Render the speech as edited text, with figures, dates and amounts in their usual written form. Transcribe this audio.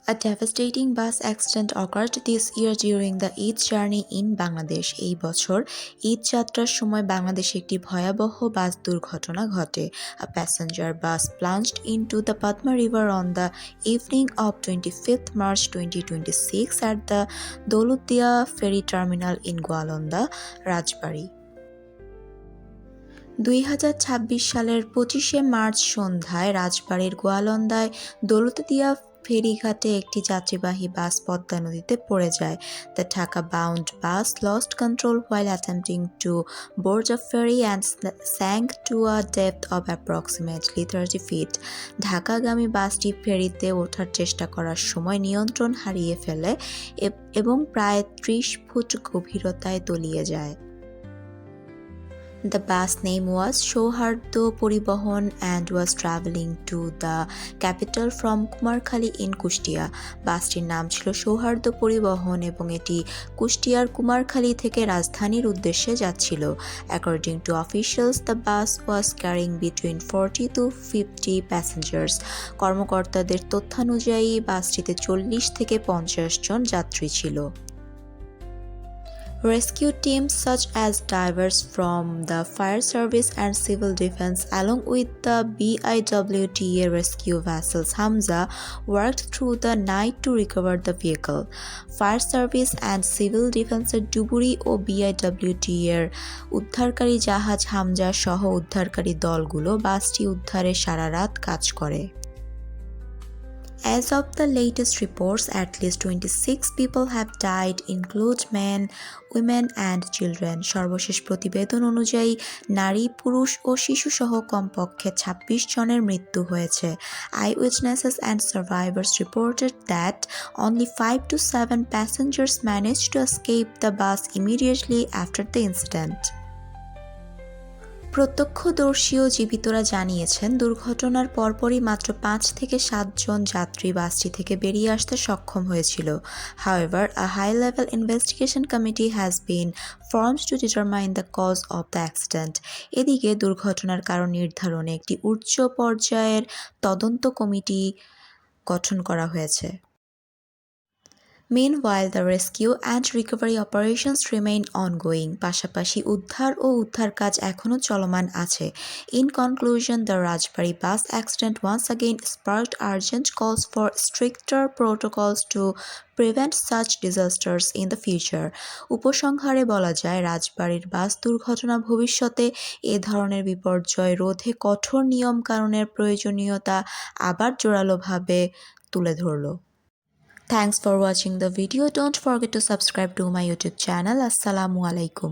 A devastating bus accident occurred this year during the Eid journey in Bangladesh. এই বছর ঈদ যাত্রার সময় বাংলাদেশে একটি ভয়াবহ বাস দুর্ঘটনা ঘটে। A passenger bus plunged into the Padma River on the evening of 25th March 2026 at the Dolutia ferry terminal in Goalonda, Rajbari. 2026 সালের 25শে মার্চ সন্ধ্যায় রাজবাড়ীর গোয়ালন্দায় দৌলতদিয়া ফেরিঘাটে একটি যাত্রীবাহী বাস পদ্মা নদীতে পড়ে যায়। The Dhaka bound bus lost control while attempting to board a ferry and sank to a depth of approximately 30 feet. ঢাকাগামী বাসটি ফেরিতে ওঠার চেষ্টা করার সময় নিয়ন্ত্রণ হারিয়ে ফেলে এবং প্রায় 30 ফুট গভীরতায় তলিয়ে যায়। The bus name was Sohardo Poribohon and was traveling to the capital from Kumarkhali in Kushtia. বাসটির নাম ছিল সৌহার্দ্য পরিবহন এবং এটি কুষ্টিয়ার কুমারখালী থেকে রাজধানীর উদ্দেশ্যে যাচ্ছিল। According to officials, the bus was carrying between 40 to 50 passengers. কর্মকর্তাদের তথ্যানুযায়ী বাসটিতে 40 থেকে 50 জন যাত্রী ছিল। Rescue teams such as divers from the fire service and civil defense along with the BIWTA rescue vessels Hamza worked through the night to recover the vehicle. Fire service and civil defenseর ডুবুরি O BIWTA এর উদ্ধারকারী জাহাজ হামজা সহ উদ্ধারকারী দলগুলো বাসটি উদ্ধারে সারা রাত কাজ করে। As of the latest reports, at least 26 people have died, include men, women and children. সর্বশেষ প্রতিবেদন অনুযায়ী নারী, পুরুষ ও শিশুসহ কমপক্ষে 26 জনের মৃত্যু হয়েছে। Eyewitnesses and survivors reported that only 5 to 7 passengers managed to escape the bus immediately after the incident. প্রত্যক্ষদর্শী ও জীবিতরা জানিয়েছেন দুর্ঘটনার পরপরই মাত্র 5 থেকে 7 জন যাত্রী বাসটি থেকে বেরিয়ে আসতে সক্ষম হয়েছিল। However, a high-level investigation committee has been formed to determine the cause of the accident. এদিকে দুর্ঘটনার কারণ নির্ধারণে একটি উচ্চ পর্যায়ের তদন্ত কমিটি গঠন করা হয়েছে। Meanwhile, the rescue and recovery operations remain ongoing. পাশাপাশি উদ্ধার ও উদ্ধার কাজ এখনও চলমান আছে। In conclusion, the Rajbari bus accident once again sparked urgent calls for stricter protocols to prevent such disasters in the future. উপসংহারে বলা যায়, রাজবাড়ীর বাস দুর্ঘটনা ভবিষ্যতে এ ধরনের বিপর্যয় রোধে কঠোর নিয়মকানুনের প্রয়োজনীয়তা আবার জোরালোভাবে তুলে ধরল। Thanks for watching the video. Don't forget to subscribe to my YouTube channel. Assalamu alaikum.